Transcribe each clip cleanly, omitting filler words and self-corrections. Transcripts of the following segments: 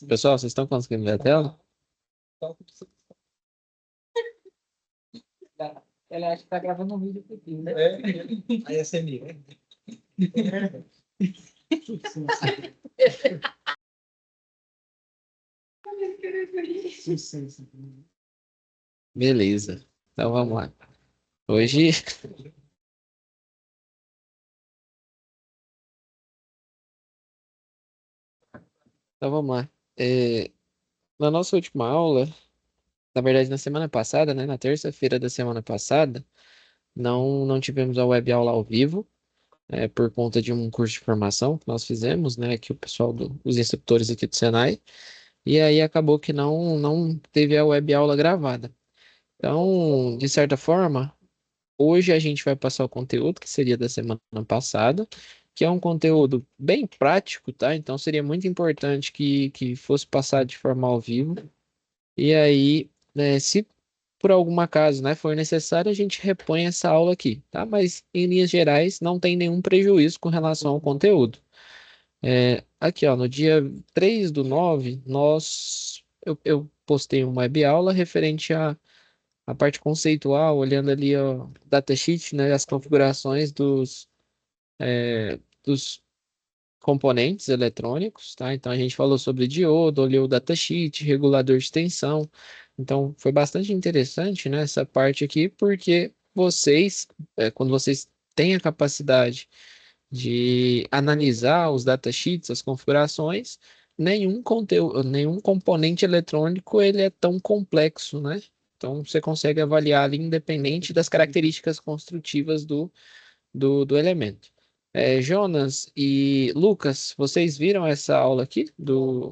Pessoal, vocês estão conseguindo ver a tela? Ela acha que tá gravando um vídeo aqui, né? Aí é semi, né? Beleza. Então vamos lá. Hoje. Então vamos lá. Na nossa última aula, na verdade na semana passada, né? Na terça-feira da semana passada, não tivemos a web aula ao vivo, por conta de um curso de formação que nós fizemos, né? Que o pessoal, os instrutores aqui do Senai. E aí acabou que não teve a web aula gravada. Então, de certa forma, hoje a gente vai passar o conteúdo que seria da semana passada, que é um conteúdo bem prático, tá? Então seria muito importante que fosse passado de forma ao vivo. E aí, né, se por algum acaso, né, for necessário, a gente repõe essa aula aqui, tá? Mas em linhas gerais, não tem nenhum prejuízo com relação ao conteúdo. Aqui, ó, no dia 3/9, eu postei uma web aula referente à parte conceitual, olhando ali o datasheet, né, as configurações dos componentes eletrônicos, tá? Então a gente falou sobre diodo, olhou o datasheet, regulador de tensão. Então foi bastante interessante, né, essa parte aqui, porque vocês, quando vocês têm a capacidade de analisar os datasheets, as configurações, nenhum conteúdo, nenhum componente eletrônico ele é tão complexo, né? Então você consegue avaliar ali independente das características construtivas do elemento. Jonas e Lucas, vocês viram essa aula aqui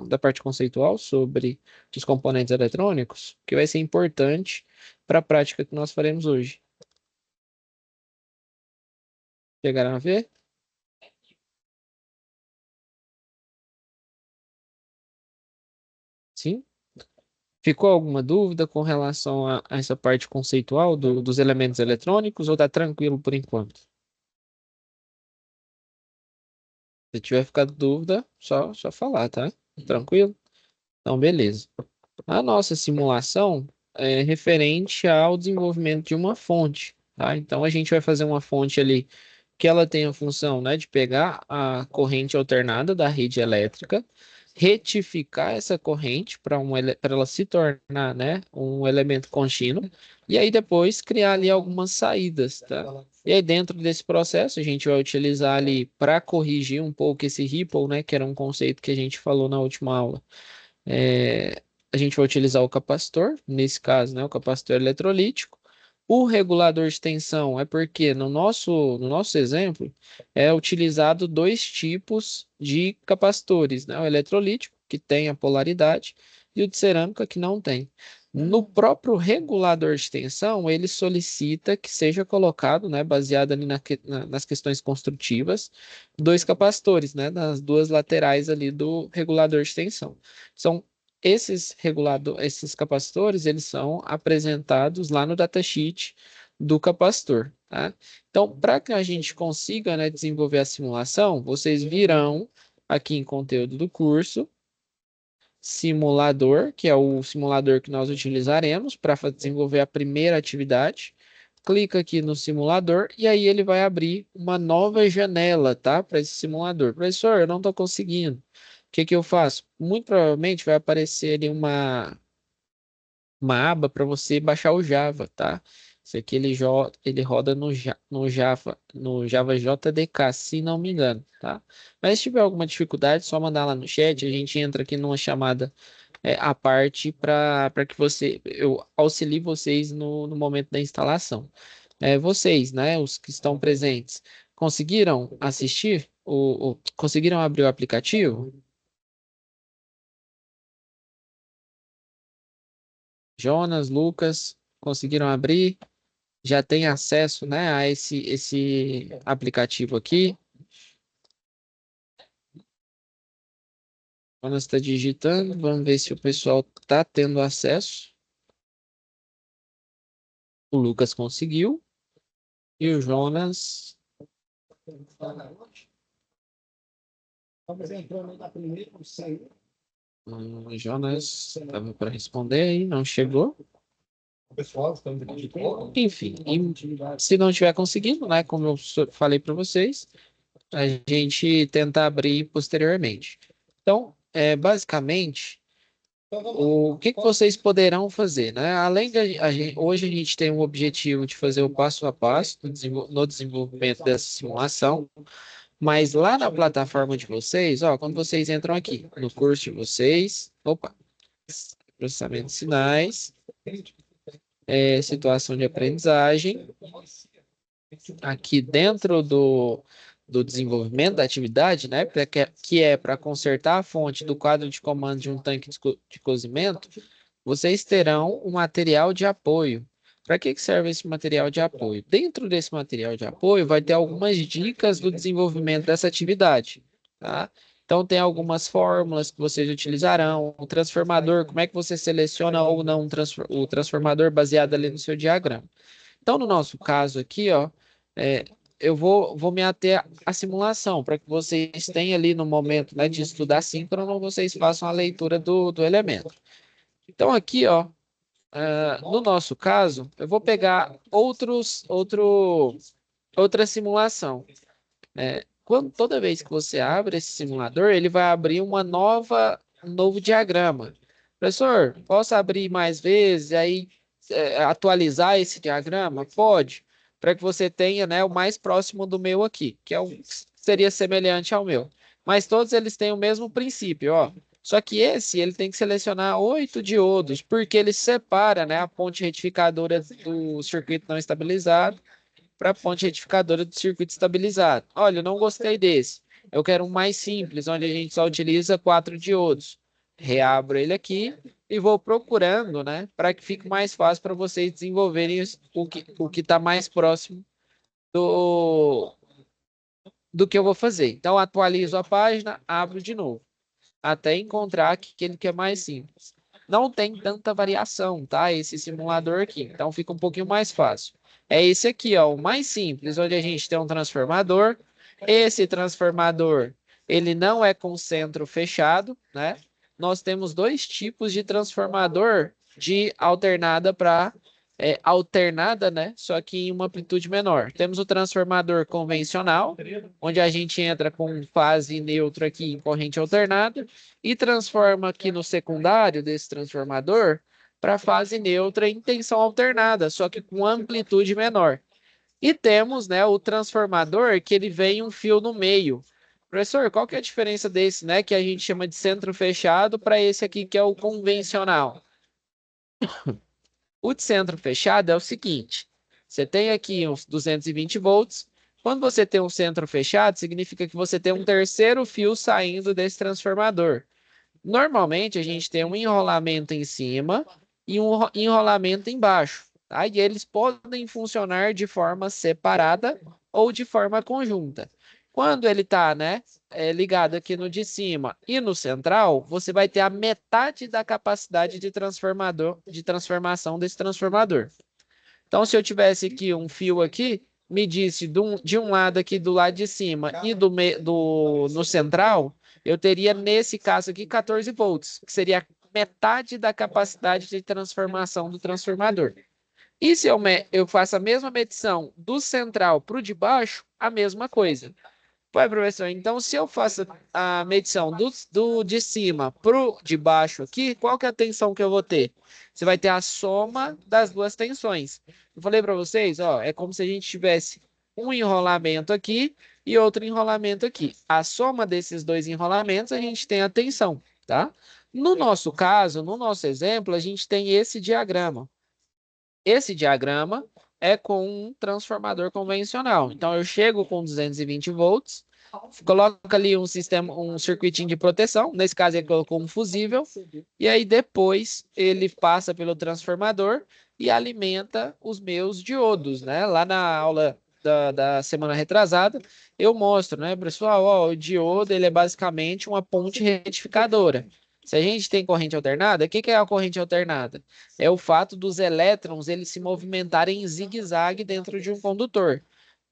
da parte conceitual sobre os componentes eletrônicos, que vai ser importante para a prática que nós faremos hoje. Chegaram a ver? Sim? Ficou alguma dúvida com relação a essa parte conceitual dos elementos eletrônicos ou tá tranquilo por enquanto? Se tiver ficado dúvida, só falar, tá? Tranquilo? Então, beleza. A nossa simulação é referente ao desenvolvimento de uma fonte, tá? Então, a gente vai fazer uma fonte ali que ela tem a função, né, de pegar a corrente alternada da rede elétrica, retificar essa corrente para ela se tornar, né, um elemento contínuo, e aí depois criar ali algumas saídas, tá? E aí dentro desse processo a gente vai utilizar ali para corrigir um pouco esse ripple, né, que era um conceito que a gente falou na última aula. A gente vai utilizar o capacitor, nesse caso, né, o capacitor eletrolítico. O regulador de tensão é porque no nosso exemplo é utilizado dois tipos de capacitores, né? O eletrolítico, que tem a polaridade, e o de cerâmica, que não tem. No próprio regulador de tensão, ele solicita que seja colocado, né, baseado ali nas questões construtivas, dois capacitores, né, nas duas laterais ali do regulador de tensão. São esses capacitores, eles são apresentados lá no datasheet do capacitor, tá? Então, para que a gente consiga, né, desenvolver a simulação, vocês virão aqui em conteúdo do curso, simulador, que é o simulador que nós utilizaremos para desenvolver a primeira atividade. Clica aqui no simulador e aí ele vai abrir uma nova janela, tá? Para esse simulador. Professor, eu não estou conseguindo. O que que eu faço? Muito provavelmente vai aparecer ali uma aba para você baixar o Java, tá? Isso aqui ele roda no Java JDK, se não me engano, tá? Mas se tiver alguma dificuldade, é só mandar lá no chat, a gente entra aqui numa chamada à parte para que eu auxilie vocês no momento da instalação. Vocês, né, os que estão presentes, conseguiram assistir? Conseguiram abrir o aplicativo? Jonas, Lucas, conseguiram abrir? Já tem acesso, né, a esse aplicativo aqui. Quando está digitando, vamos ver se o pessoal está tendo acesso. O Lucas conseguiu e o Jonas Mas entrou na primeira, saiu. O Jonas estava para responder aí, não chegou. Pessoal, estamos aqui de boa. Enfim, e se não tiver conseguido, né, como eu falei para vocês, a gente tenta abrir posteriormente. Então, basicamente, o que que vocês poderão fazer, né? Além de hoje a gente tem o objetivo de fazer o passo a passo no desenvolvimento dessa simulação, mas lá na plataforma de vocês, ó, quando vocês entram aqui no curso de vocês, opa, processamento de sinais, situação de aprendizagem, aqui dentro do desenvolvimento da atividade, né, que é para consertar a fonte do quadro de comando de um tanque de cozimento, vocês terão um material de apoio. Para que que serve esse material de apoio? Dentro desse material de apoio vai ter algumas dicas do desenvolvimento dessa atividade, tá? Então tem algumas fórmulas que vocês utilizarão, o transformador, como é que você seleciona ou não o transformador baseado ali no seu diagrama. Então, no nosso caso aqui, ó, é, eu vou me ater à simulação, para que vocês tenham ali no momento, né, de estudar síncrono, vocês façam a leitura do elemento. Então, aqui, ó, no nosso caso, eu vou pegar outra simulação. Toda vez que você abre esse simulador, ele vai abrir um novo diagrama. Professor, posso abrir mais vezes e aí atualizar esse diagrama? Pode, para que você tenha, né, o mais próximo do meu aqui, que seria semelhante ao meu. Mas todos eles têm o mesmo princípio, ó. Só que ele tem que selecionar 8 diodos, porque ele separa, né, a ponte retificadora do circuito não estabilizado para a ponte retificadora do circuito estabilizado. Olha, eu não gostei desse. Eu quero um mais simples, onde a gente só utiliza 4 diodos. Reabro ele aqui e vou procurando, né, para que fique mais fácil para vocês desenvolverem o que está mais próximo do, do que eu vou fazer. Então, atualizo a página, abro de novo, até encontrar aquele que é mais simples. Não tem tanta variação, tá? Esse simulador aqui, então fica um pouquinho mais fácil. É esse aqui, ó, o mais simples, onde a gente tem um transformador. Esse transformador, ele não é com centro fechado, né? Nós temos dois tipos de transformador de alternada para alternada, né? Só que em uma amplitude menor. Temos o transformador convencional, onde a gente entra com fase neutra aqui em corrente alternada e transforma aqui no secundário desse transformador para fase neutra em tensão alternada, só que com amplitude menor. E temos, né, o transformador que ele vem um fio no meio. Professor, qual que é a diferença desse, né, que a gente chama de centro fechado para esse aqui que é o convencional? O de centro fechado é o seguinte: você tem aqui uns 220 volts. Quando você tem um centro fechado, significa que você tem um terceiro fio saindo desse transformador. Normalmente, a gente tem um enrolamento em cima e um enrolamento embaixo. Tá? E eles podem funcionar de forma separada ou de forma conjunta. Quando ele está, né, ligado aqui no de cima e no central, você vai ter a metade da capacidade de transformação desse transformador. Então, se eu tivesse aqui um fio aqui, me disse de um lado aqui do lado de cima e no central, eu teria nesse caso aqui 14 volts, que seria metade da capacidade de transformação do transformador. E se eu faço a mesma medição do central para o de baixo, a mesma coisa. Ué, professor, então se eu faço a medição do de cima pro de baixo aqui, qual que é a tensão que eu vou ter? Você vai ter a soma das duas tensões. Eu falei para vocês, ó, é como se a gente tivesse um enrolamento aqui e outro enrolamento aqui. A soma desses dois enrolamentos, a gente tem a tensão, tá? No nosso caso, no nosso exemplo, a gente tem esse diagrama. Esse diagrama é com um transformador convencional. Então, eu chego com 220 volts, coloco ali um circuitinho de proteção, nesse caso ele colocou um fusível, e aí depois ele passa pelo transformador e alimenta os meus diodos, né? Lá na aula da semana retrasada, eu mostro, né, pessoal, ó, o diodo ele é basicamente uma ponte retificadora. Se a gente tem corrente alternada, o que é a corrente alternada? É o fato dos elétrons eles se movimentarem em zigue-zague dentro de um condutor.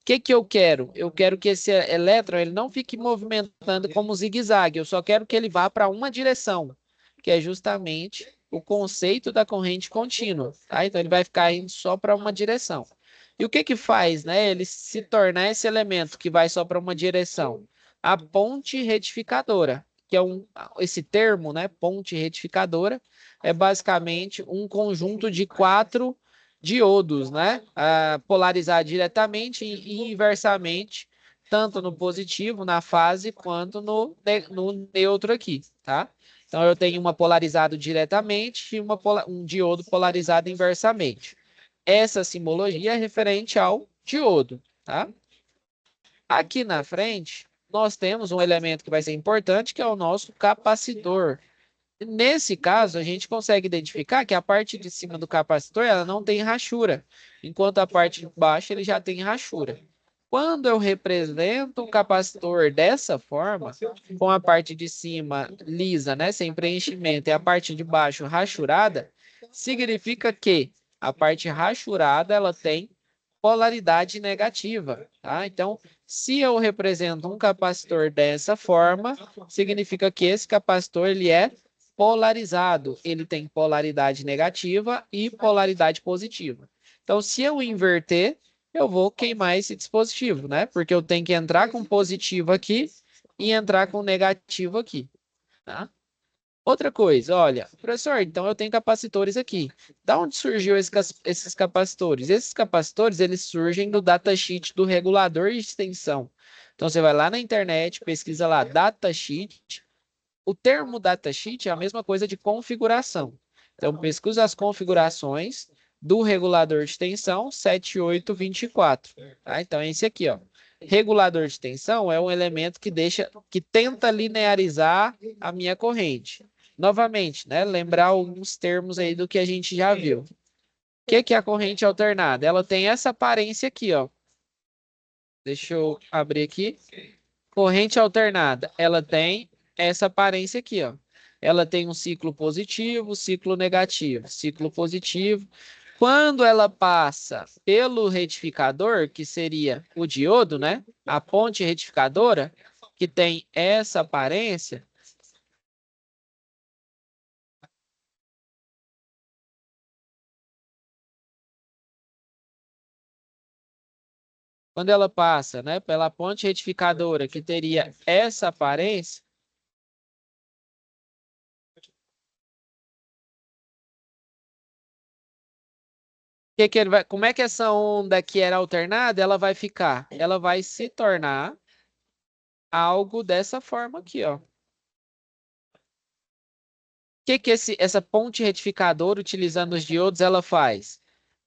O que eu quero? Eu quero que esse elétron ele não fique movimentando como zigue-zague. Eu só quero que ele vá para uma direção, que é justamente o conceito da corrente contínua. Tá? Então, ele vai ficar indo só para uma direção. E o que que faz, né? Ele se tornar esse elemento que vai só para uma direção? A ponte retificadora, que é esse termo, né? Ponte retificadora, é basicamente um conjunto de 4 diodos, né? Polarizar diretamente e inversamente, tanto no positivo, na fase, quanto no neutro aqui, tá? Então, eu tenho uma polarizado diretamente e um diodo polarizado inversamente. Essa simbologia é referente ao diodo, tá? Aqui na frente, nós temos um elemento que vai ser importante, que é o nosso capacitor. Nesse caso, a gente consegue identificar que a parte de cima do capacitor ela não tem rachura, enquanto a parte de baixo ele já tem rachura. Quando eu represento um capacitor dessa forma, com a parte de cima lisa, né, sem preenchimento, e a parte de baixo rachurada, significa que a parte rachurada ela tem polaridade negativa, tá? Então, se eu represento um capacitor dessa forma, significa que esse capacitor ele é polarizado, ele tem polaridade negativa e polaridade positiva. Então, se eu inverter, eu vou queimar esse dispositivo, né? Porque eu tenho que entrar com positivo aqui e entrar com negativo aqui, tá? Outra coisa, olha, professor, então eu tenho capacitores aqui. Da onde surgiu esses capacitores? Esses capacitores, eles surgem do datasheet do regulador de extensão. Então, você vai lá na internet, pesquisa lá datasheet. O termo datasheet é a mesma coisa de configuração. Então, pesquisa as configurações do regulador de tensão 7824. Tá? Então, é esse aqui, ó. Regulador de tensão é um elemento que tenta linearizar a minha corrente. Novamente, né? Lembrar alguns termos aí do que a gente já viu. O que é a corrente alternada? Ela tem essa aparência aqui, ó. Deixa eu abrir aqui. Corrente alternada, ela tem essa aparência aqui, ó. Ela tem um ciclo positivo, ciclo negativo, ciclo positivo. Quando ela passa pelo retificador, que seria o diodo, né? A ponte retificadora, que tem essa aparência, quando ela passa, né, pela ponte retificadora, que teria essa aparência, que ele vai, como é que essa onda que era alternada, ela vai ficar? Ela vai se tornar algo dessa forma aqui, ó. O que essa ponte retificadora, utilizando os diodos, ela faz?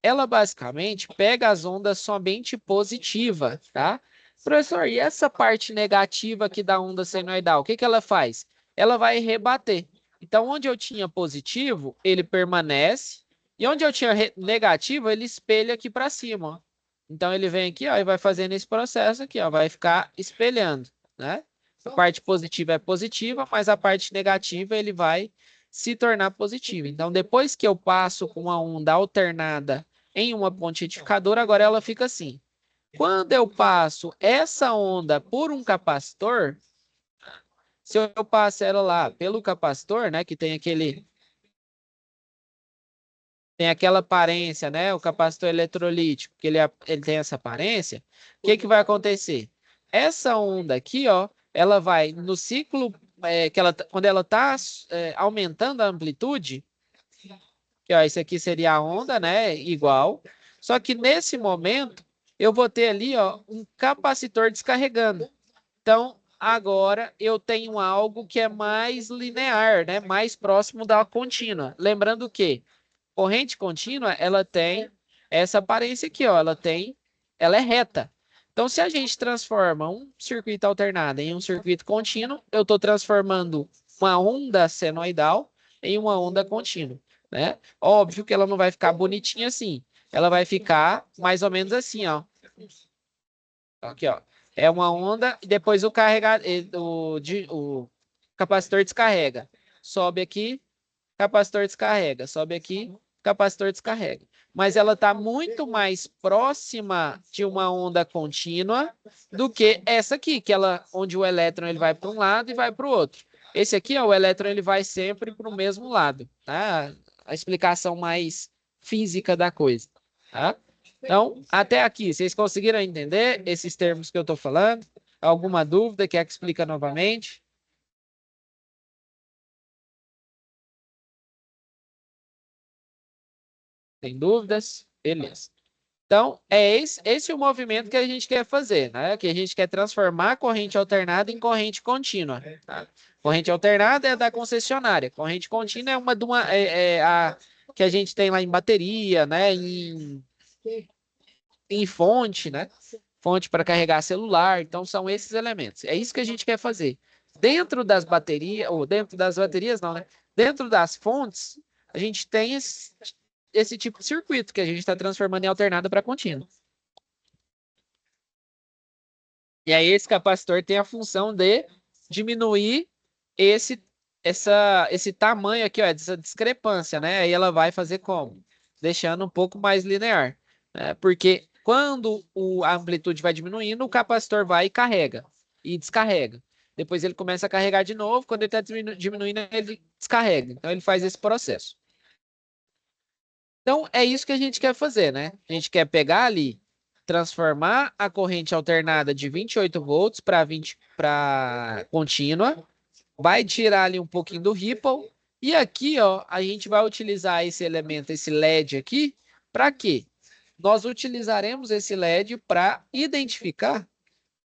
Ela basicamente pega as ondas somente positivas, tá? Professor, e essa parte negativa aqui da onda senoidal, o que ela faz? Ela vai rebater. Então, onde eu tinha positivo, ele permanece, e onde eu tinha negativo, ele espelha aqui para cima, ó. Então, ele vem aqui, ó, e vai fazendo esse processo aqui, ó, vai ficar espelhando, né? A parte positiva é positiva, mas a parte negativa ele vai se tornar positiva. Então, depois que eu passo com uma onda alternada em uma ponte retificadora, agora ela fica assim. Quando eu passo essa onda por um capacitor, se eu passo ela lá pelo capacitor, né, que tem aquela aparência, né, o capacitor eletrolítico, que ele tem essa aparência, o que vai acontecer? Essa onda aqui, ó, ela vai no ciclo quando ela está aumentando a amplitude, que ó, isso aqui seria a onda, né, igual. Só que nesse momento eu vou ter ali, ó, um capacitor descarregando. Então, agora eu tenho algo que é mais linear, né, mais próximo da contínua. Lembrando que corrente contínua, ela tem essa aparência aqui, ó, ela é reta. Então, se a gente transforma um circuito alternado em um circuito contínuo, eu estou transformando uma onda senoidal em uma onda contínua, né? Óbvio que ela não vai ficar bonitinha assim. Ela vai ficar mais ou menos assim, ó. Aqui, ó. É uma onda e depois o capacitor descarrega. Sobe aqui, capacitor descarrega. Sobe aqui, capacitor descarrega. mas ela está muito mais próxima de uma onda contínua do que essa aqui, que ela, onde o elétron ele vai para um lado e vai para o outro. Esse aqui, ó, o elétron ele vai sempre para o mesmo lado, tá? A explicação mais física da coisa, tá? Então, até aqui, vocês conseguiram entender esses termos que eu estou falando? Alguma dúvida? Quer que explica novamente? Tem dúvidas? Beleza. Então, é esse o movimento que a gente quer fazer, né? Que a gente quer transformar a corrente alternada em corrente contínua. Tá? Corrente alternada é da concessionária. Corrente contínua é a que a gente tem lá em bateria, né? Em fonte, né? Fonte para carregar celular. Então, são esses elementos. É isso que a gente quer fazer. Dentro das baterias, ou dentro das baterias, não, né? Dentro das fontes, a gente tem esse tipo de circuito que a gente está transformando em alternada para contínua. E aí esse capacitor tem a função de diminuir esse, esse tamanho aqui, ó, essa discrepância, né? Aí ela vai fazer como? Deixando um pouco mais linear, né? Porque quando a amplitude vai diminuindo, o capacitor vai e carrega e descarrega. Depois ele começa a carregar de novo, quando ele está diminuindo, ele descarrega. Então ele faz esse processo. Então, é isso que a gente quer fazer, né? A gente quer pegar ali, transformar a corrente alternada de 28 volts para contínua, vai tirar ali um pouquinho do ripple, e aqui, ó, a gente vai utilizar esse elemento, esse LED aqui, para quê? Nós utilizaremos esse LED para identificar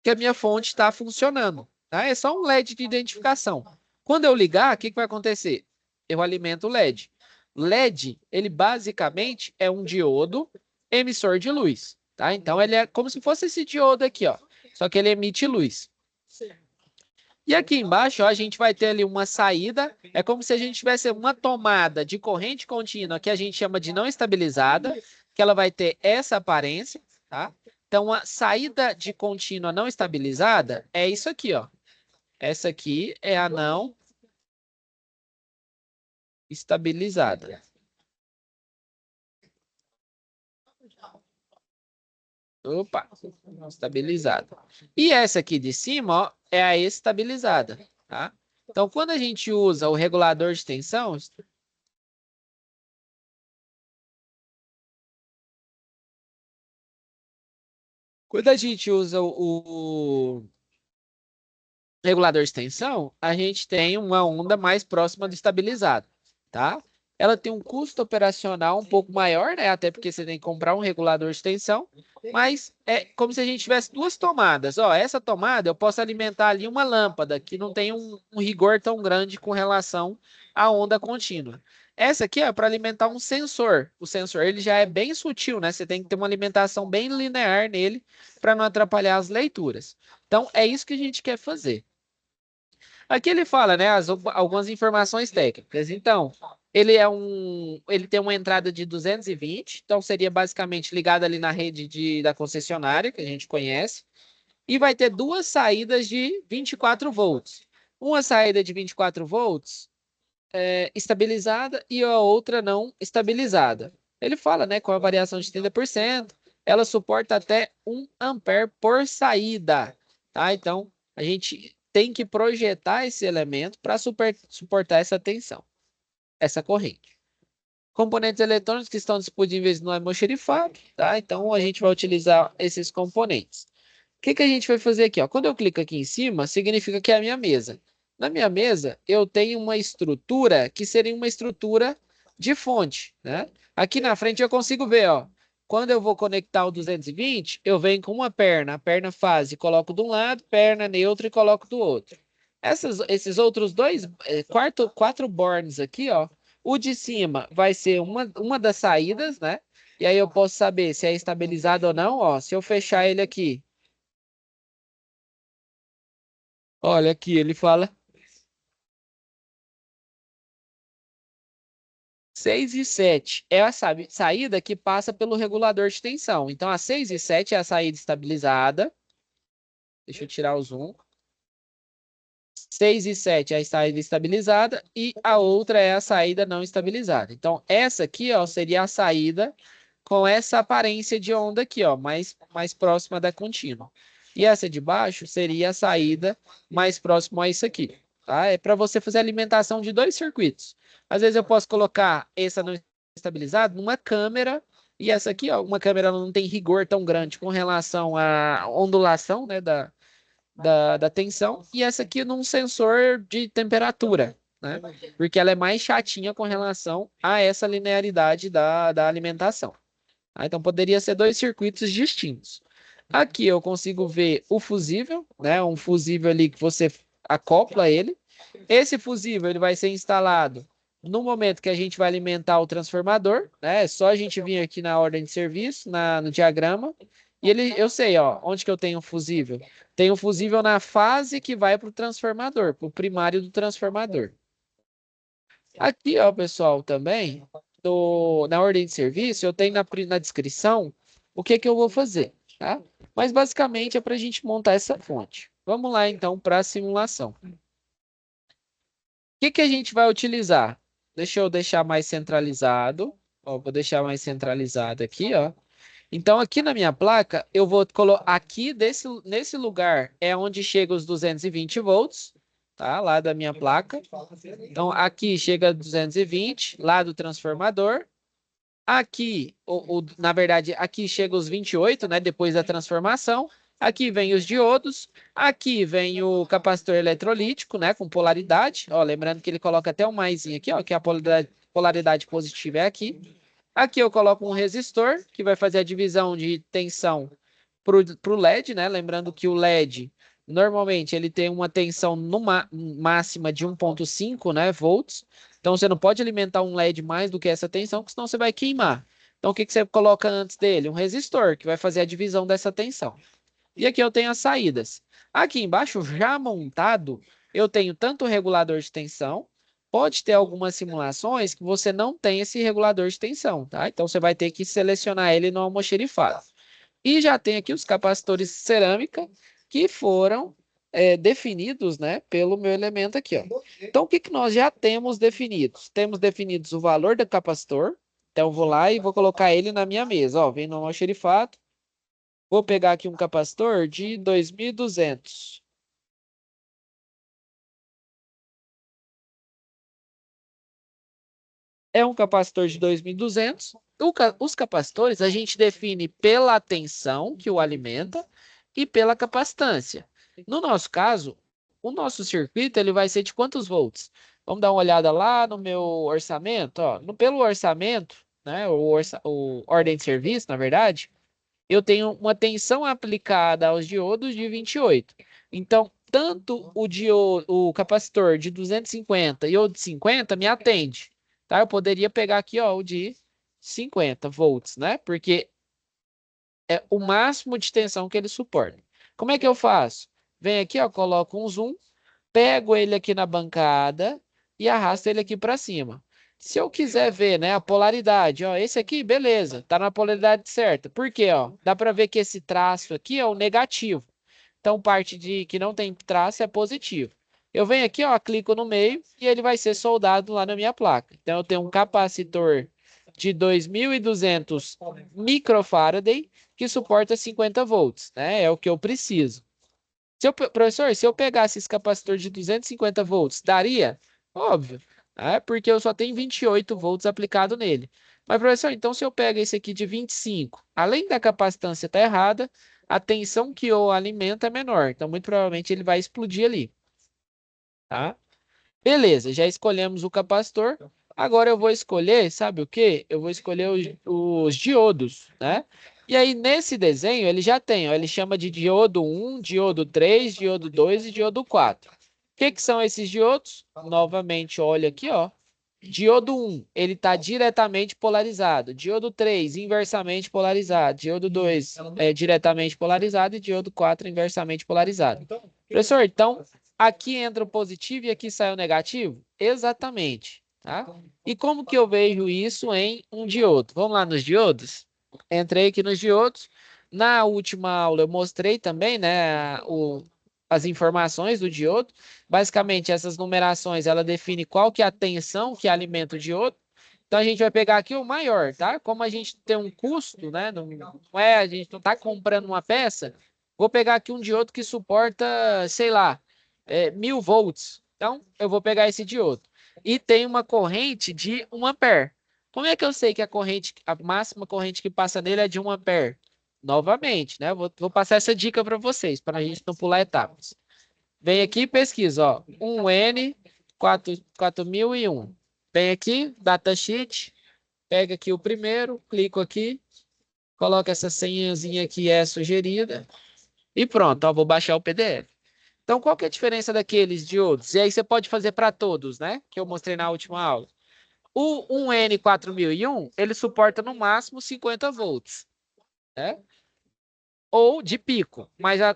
que a minha fonte está funcionando, tá? É só um LED de identificação. Quando eu ligar, o que vai acontecer? Eu alimento o LED. LED, ele basicamente é um diodo emissor de luz, tá? Então ele é como se fosse esse diodo aqui, ó. Só que ele emite luz. E aqui embaixo, ó, a gente vai ter ali uma saída. É como se a gente tivesse uma tomada de corrente contínua que a gente chama de não estabilizada, que ela vai ter essa aparência, tá? Então, a saída de contínua não estabilizada é isso aqui, ó. Essa aqui é a não estabilizada. Opa, estabilizada. E essa aqui de cima, ó, é a estabilizada, tá? Então, quando a gente usa o regulador de tensão, quando a gente usa o regulador de tensão, a gente tem uma onda mais próxima do estabilizado, tá? Ela tem um custo operacional um pouco maior, né? Até porque você tem que comprar um regulador de tensão, mas é como se a gente tivesse duas tomadas. Ó, essa tomada eu posso alimentar ali uma lâmpada que não tem um rigor tão grande com relação à onda contínua. Essa aqui é para alimentar um sensor. O sensor ele já é bem sutil, né? Você tem que ter uma alimentação bem linear nele para não atrapalhar as leituras. Então, é isso que a gente quer fazer. Aqui ele fala, né, algumas informações técnicas. Então, ele tem uma entrada de 220, então seria basicamente ligado ali na rede da concessionária, que a gente conhece, e vai ter duas saídas de 24 volts. Uma saída de 24 volts estabilizada e a outra não estabilizada. Ele fala, né, com a variação de 30%, ela suporta até 1 ampere por saída, tá? Então, a gente tem que projetar esse elemento para suportar essa tensão, essa corrente. Componentes eletrônicos que estão disponíveis no almoxarifado, tá? Então, a gente vai utilizar esses componentes. O que a gente vai fazer aqui? Ó? Quando eu clico aqui em cima, significa que é a minha mesa. Na minha mesa, eu tenho uma estrutura que seria uma estrutura de fonte, né? Aqui na frente eu consigo ver, ó. Quando eu vou conectar o 220, eu venho com uma perna, a perna fase, coloco de um lado, perna neutra e coloco do outro. Esses outros dois, quatro bornes aqui, ó. O de cima vai ser uma das saídas, né? E aí eu posso saber se é estabilizado ou não, ó. Se eu fechar ele aqui, olha aqui, ele fala 6 e 7 é a saída que passa pelo regulador de tensão. Então, a 6 e 7 é a saída estabilizada. Deixa eu tirar o zoom. 6 e 7 é a saída estabilizada e a outra é a saída não estabilizada. Então, essa aqui ó, seria a saída com essa aparência de onda aqui, ó, mais próxima da contínua. E essa de baixo seria a saída mais próxima a isso aqui, tá? É para você fazer a alimentação de dois circuitos. Às vezes eu posso colocar essa não estabilizada numa câmera e essa aqui, ó, uma câmera não tem rigor tão grande com relação à ondulação, né, da tensão, e essa aqui num sensor de temperatura, né? Porque ela é mais chatinha com relação a essa linearidade da alimentação. Tá? Então poderia ser dois circuitos distintos. Aqui eu consigo ver o fusível, né? Um fusível ali que você acopla ele. Esse fusível ele vai ser instalado no momento que a gente vai alimentar o transformador, né? É só a gente vir aqui na ordem de serviço, no diagrama, e eu sei, ó, onde que eu tenho o fusível. Tem o fusível na fase que vai para o transformador, para o primário do transformador. Aqui, ó, pessoal, também, na ordem de serviço, eu tenho na descrição o que que eu vou fazer, tá? Mas basicamente é para a gente montar essa fonte. Vamos lá, então, para a simulação. O que que a gente vai utilizar? Deixa eu deixar mais centralizado. Ó, vou deixar mais centralizado aqui, ó. Então, aqui na minha placa, eu vou colocar aqui nesse lugar é onde chega os 220 volts, tá? Lá da minha placa. Então, aqui chega 220, lá do transformador. Aqui, na verdade, aqui chega os 28, né? Depois da transformação. Aqui vem os diodos. Aqui vem o capacitor eletrolítico, né? Com polaridade. Ó, lembrando que ele coloca até um maisinho aqui, ó, que a polaridade positiva é aqui. Aqui eu coloco um resistor, que vai fazer a divisão de tensão para o LED, né? Lembrando que o LED, normalmente, ele tem uma tensão máxima de 1,5, né, volts. Então, você não pode alimentar um LED mais do que essa tensão, porque senão você vai queimar. Então, o que você coloca antes dele? Um resistor, que vai fazer a divisão dessa tensão. E aqui eu tenho as saídas. Aqui embaixo, já montado, eu tenho tanto o regulador de tensão, pode ter algumas simulações que você não tem esse regulador de tensão, tá? Então, você vai ter que selecionar ele no almoxerifado. E já tem aqui os capacitores de cerâmica que foram definidos, né, pelo meu elemento aqui, ó. Então, o que que nós já temos definidos? Temos definidos o valor do capacitor. Então, eu vou lá e vou colocar ele na minha mesa, ó. Vem no almoxerifado. Vou pegar aqui um capacitor de 2.200. É um capacitor de 2.200. Os capacitores a gente define pela tensão que o alimenta e pela capacitância. No nosso caso, o nosso circuito ele vai ser de quantos volts? Vamos dar uma olhada lá no meu orçamento. Ó. Pelo orçamento, né, o ordem de serviço, na verdade, eu tenho uma tensão aplicada aos diodos de 28. Então, tanto o capacitor de 250 e o de 50 me atende. Tá? Eu poderia pegar aqui, ó, o de 50 volts, né? Porque é o máximo de tensão que ele suporta. Como é que eu faço? Venho aqui, ó, coloco um zoom, pego ele aqui na bancada e arrasto ele aqui para cima. Se eu quiser ver, né, a polaridade, ó, esse aqui, beleza, tá na polaridade certa. Por quê, ó? Dá para ver que esse traço aqui é o negativo. Então, parte de que não tem traço é positivo. Eu venho aqui, ó, clico no meio e ele vai ser soldado lá na minha placa. Então, eu tenho um capacitor de 2.200 microfaraday que suporta 50 volts, né? É o que eu preciso. Professor, se eu pegasse esse capacitor de 250 volts, daria? Óbvio, né? Porque eu só tenho 28 volts aplicado nele. Mas, professor, então se eu pego esse aqui de 25, além da capacitância estar errada, a tensão que o alimenta é menor. Então, muito provavelmente, ele vai explodir ali. Tá? Beleza, já escolhemos o capacitor. Agora eu vou escolher, sabe o que? Eu vou escolher os diodos, né? E aí, nesse desenho, ele já tem, ó, ele chama de diodo 1, diodo 3, diodo 2 e diodo 4. O que que são esses diodos? Novamente, olha aqui, ó. Diodo 1, ele está diretamente polarizado. Diodo 3, inversamente polarizado. Diodo 2, diretamente polarizado. E diodo 4, inversamente polarizado. Professor, então, aqui entra o positivo e aqui sai o negativo? Exatamente. Tá? E como que eu vejo isso em um diodo? Vamos lá nos diodos? Entrei aqui nos diodos. Na última aula eu mostrei também, né, as informações do diodo. Basicamente, essas numerações, ela define qual que é a tensão que alimenta o diodo. Então a gente vai pegar aqui o maior, tá? Como a gente tem um custo, né? A gente não está comprando uma peça, vou pegar aqui um diodo que suporta, sei lá, 1000 volts. Então eu vou pegar esse diodo. E tem uma corrente de 1 ampere. Como é que eu sei que a máxima corrente que passa nele é de 1 ampere? Novamente, né? Vou passar essa dica para vocês, para a gente não pular etapas. Vem aqui e pesquisa, ó. 1N 4001. Vem aqui, datasheet, pega aqui o primeiro, clico aqui, coloca essa senhazinha que é sugerida e pronto, ó, vou baixar o PDF. Então, qual que é a diferença daqueles diodos? E aí você pode fazer para todos, né? Que eu mostrei na última aula. O 1N4001, ele suporta no máximo 50 volts, né? Ou de pico, mas a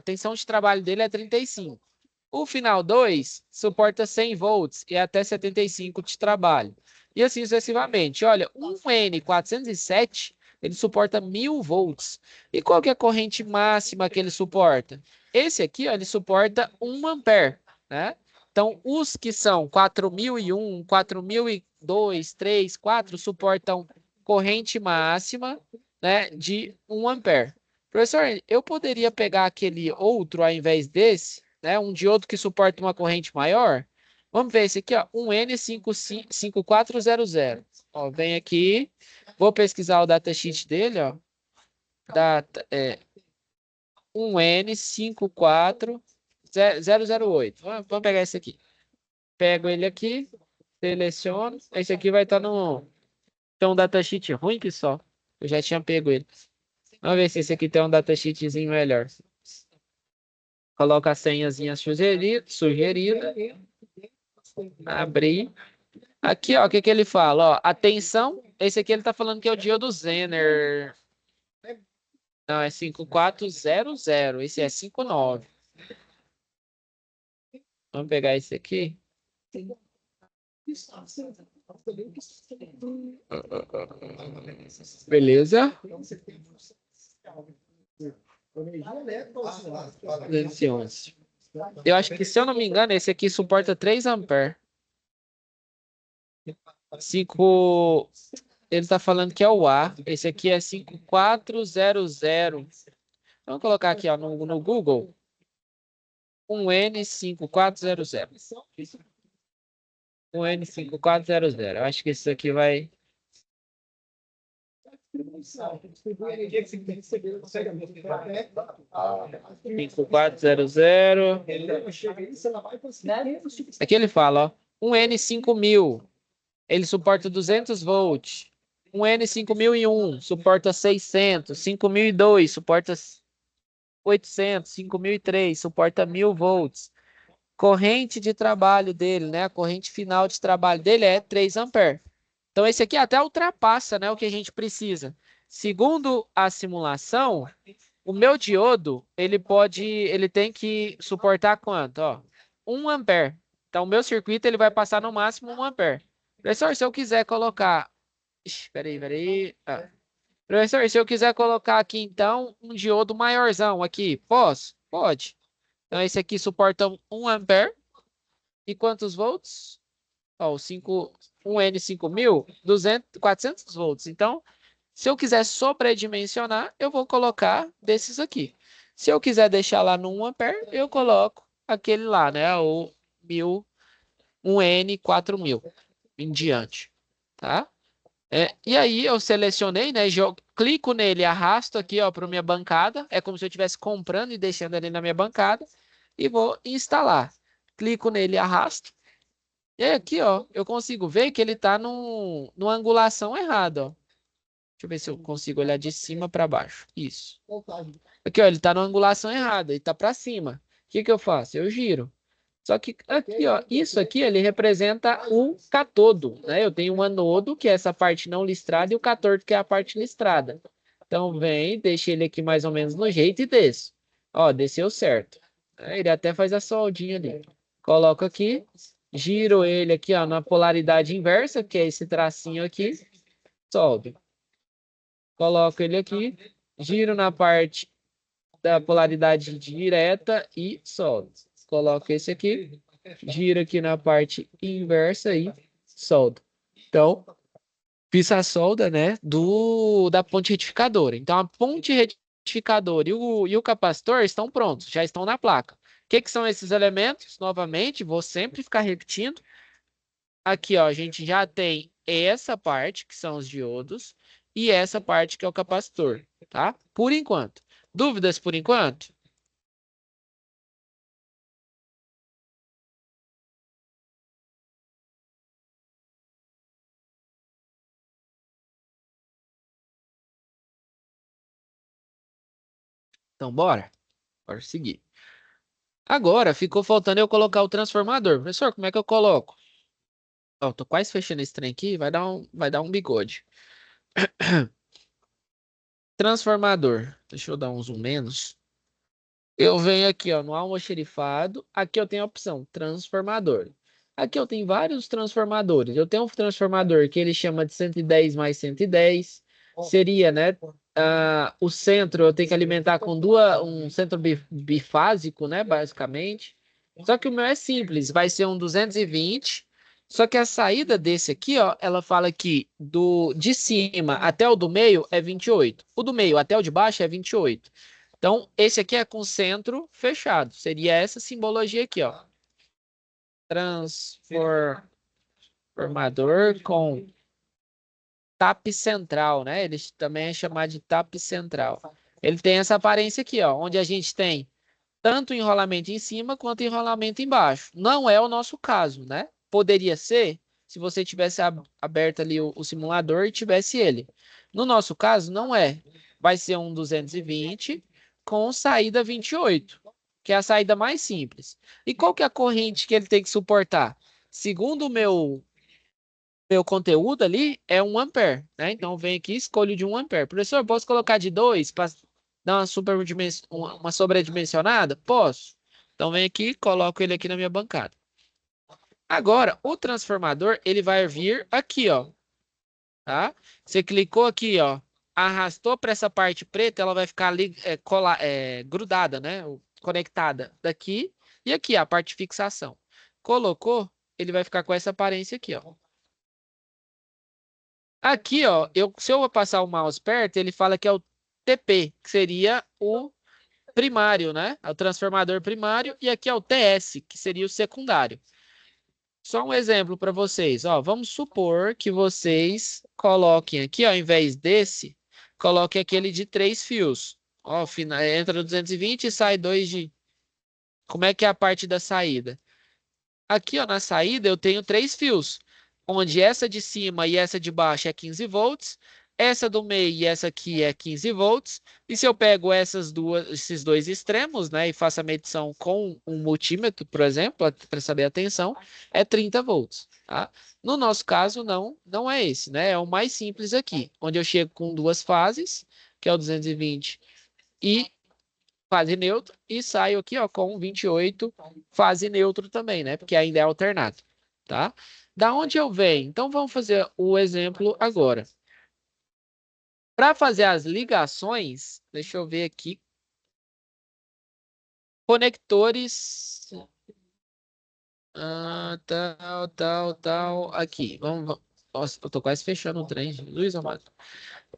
tensão de trabalho dele é 35. O final 2 suporta 100 volts e até 75 de trabalho. E assim sucessivamente. Olha, um N407, ele suporta 1000 volts. E qual que é a corrente máxima que ele suporta? Esse aqui, ó, ele suporta 1 ampere, né? Então, os que são 4001, 4002, 3, 4 suportam corrente máxima, né, de 1 ampere. Professor, eu poderia pegar aquele outro ao invés desse, né? Um diodo que suporta uma corrente maior. Vamos ver esse aqui, ó, um N5400. Ó, vem aqui, vou pesquisar o datasheet dele, ó. Um N54008. Vamos pegar esse aqui. Pego ele aqui, seleciono. Esse aqui vai estar no. Tem um datasheet ruim que só. Eu já tinha pego ele. Vamos ver se esse aqui tem um datasheetzinho melhor. Coloca a senhazinha sugerida. Abrir. Aqui, ó, o que que ele fala? Ó, atenção, esse aqui ele tá falando que é o diodo Zener. Não, é 5400. Esse é 59. Vamos pegar esse aqui. Beleza. 211. Eu acho que, se eu não me engano, esse aqui suporta 3 ampere. 5. Ele está falando que é o A. Esse aqui é 5400. Vamos colocar aqui, ó, no Google. Um N5400. Um N5400. Eu acho que isso aqui vai. 5400. Aqui ele fala, ó. Um N5000. Ele suporta 200 volts. Um N5001 suporta 600. 5002 suporta 800. 5003 suporta 1000 volts. Corrente de trabalho dele, né? A corrente final de trabalho dele é 3 ampere. Então esse aqui até ultrapassa, né, o que a gente precisa. Segundo a simulação, o meu diodo, ele tem que suportar quanto, ó? 1 ampere. Então o meu circuito ele vai passar no máximo 1 ampere. Professor, se eu quiser colocar, peraí. Professor, se eu quiser colocar aqui então um diodo maiorzão aqui, posso? Pode. Então esse aqui suporta 1 ampere. E quantos volts? Ó, um N5000, 400 volts. Então, se eu quiser sobredimensionar, eu vou colocar desses aqui. Se eu quiser deixar lá no 1 ampere, eu coloco aquele lá, né? O 1000, um N4000 em diante, tá? E aí eu selecionei, né? Clico nele, arrasto aqui, ó, para minha bancada. É como se eu estivesse comprando e deixando ali na minha bancada e vou instalar. Clico nele, arrasto. E aí aqui, ó, eu consigo ver que ele está numa angulação errada, ó. Deixa eu ver se eu consigo olhar de cima para baixo. Isso. Aqui, ó, ele está numa angulação errada, ele está para cima. O que que eu faço? Eu giro. Só que aqui, ó, isso aqui ele representa o catodo, né? Eu tenho um anodo, que é essa parte não listrada, e o cátodo, que é a parte listrada. Então vem, deixa ele aqui mais ou menos no jeito e desço. Ó, desceu certo. Ele até faz a soldinha ali. Coloco aqui, giro ele aqui, ó, na polaridade inversa, que é esse tracinho aqui, soldo. Coloco ele aqui, giro na parte da polaridade direta e soldo. Coloco esse aqui, giro aqui na parte inversa e soldo. Então, fiz a solda, né, da ponte retificadora. Então, a ponte retificadora e o capacitor estão prontos, já estão na placa. O que que são esses elementos? Novamente, vou sempre ficar repetindo. Aqui, ó, a gente já tem essa parte, que são os diodos, e essa parte que é o capacitor, tá? Por enquanto. Dúvidas por enquanto? Então, bora. Bora seguir. Agora, ficou faltando eu colocar o transformador. Professor, como é que eu coloco? Ó, tô quase fechando esse trem aqui, vai dar um bigode. Transformador. Deixa eu dar um zoom menos. Eu venho aqui, ó, no almoxerifado. Aqui eu tenho a opção transformador. Aqui eu tenho vários transformadores. Eu tenho um transformador que ele chama de 110 mais 110. Seria, né? O centro eu tenho que alimentar com um centro bifásico, né? Basicamente. Só que o meu é simples, vai ser um 220. Só que a saída desse aqui, ó, ela fala que de cima até o do meio é 28. O do meio até o de baixo é 28. Então, esse aqui é com centro fechado. Seria essa simbologia aqui, ó. Transformador com TAP central, né? Ele também é chamado de TAP central. Ele tem essa aparência aqui, ó, onde a gente tem tanto enrolamento em cima quanto enrolamento embaixo. Não é o nosso caso, né? Poderia ser se você tivesse aberto ali o simulador e tivesse ele. No nosso caso, não é. Vai ser um 220 com saída 28, que é a saída mais simples. E qual que é a corrente que ele tem que suportar? Segundo o meu conteúdo ali, é 1 ampere, né? Então, eu venho aqui e escolho de 1 ampere. Professor, posso colocar de 2 para dar uma sobredimensionada? Posso. Então, venho aqui e coloco ele aqui na minha bancada. Agora, o transformador, ele vai vir aqui, ó. Tá? Você clicou aqui, ó. Arrastou para essa parte preta, ela vai ficar ali grudada, né? Conectada daqui e aqui, a parte de fixação. Colocou, ele vai ficar com essa aparência aqui, ó. Aqui, ó, se eu passar o mouse perto, ele fala que é o TP, que seria o primário, né? É o transformador primário, e aqui é o TS, que seria o secundário. Só um exemplo para vocês, ó, vamos supor que vocês coloquem aqui, ó, ao invés desse, coloquem aquele de 3 fios. Ó, entra no 220 e sai 2 de... Como é que é a parte da saída? Aqui, ó, na saída eu tenho 3 fios, onde essa de cima e essa de baixo é 15 volts, essa do meio e essa aqui é 15 volts, e se eu pego esses dois extremos, né, e faço a medição com um multímetro, por exemplo, para saber a tensão, é 30 volts, tá? No nosso caso, não é esse, né? É o mais simples aqui, onde eu chego com duas fases, que é o 220 e fase neutro, e saio aqui, ó, com 28 fase neutro também, né? Porque ainda é alternado, tá? Da onde eu venho? Então vamos fazer o exemplo agora. Para fazer as ligações, deixa eu ver aqui. Conectores. Tal. Aqui. Vamos. Nossa, eu tô quase fechando o trem. Jesus amado.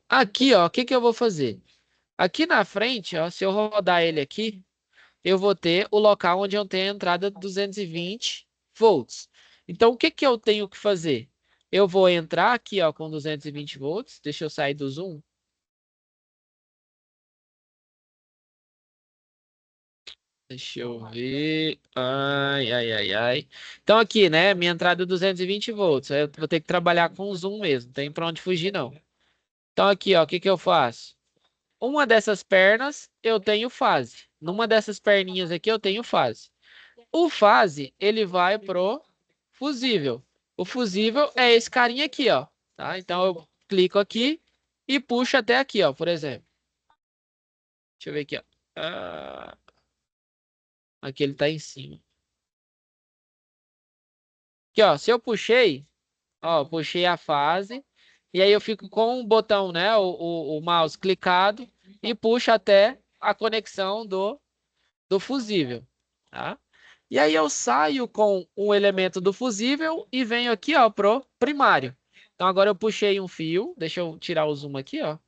Aqui, ó, o que que eu vou fazer? Aqui na frente, ó, se eu rodar ele aqui, eu vou ter o local onde eu tenho a entrada de 220 volts. Então, o que que eu tenho que fazer? Eu vou entrar aqui, ó, com 220 volts. Deixa eu sair do zoom. Deixa eu ver. Ai. Então, aqui, né? Minha entrada é 220 volts. Aí eu vou ter que trabalhar com zoom mesmo. Não tem pra onde fugir, não. Então, aqui, ó, o que que eu faço? Uma dessas pernas, eu tenho fase. Numa dessas perninhas aqui, eu tenho fase. O fase, ele vai pro fusível. O fusível é esse carinha aqui, ó. Tá? Então eu clico aqui e puxo até aqui, ó, por exemplo. Deixa eu ver aqui, ó. Aqui ele tá em cima. Aqui, ó, se eu puxei, ó, puxei a fase e aí eu fico com o botão, né, o mouse clicado e puxo até a conexão do fusível, tá? E aí eu saio com um elemento do fusível e venho aqui, ó, pro primário. Então agora eu puxei um fio, deixa eu tirar o zoom aqui, ó.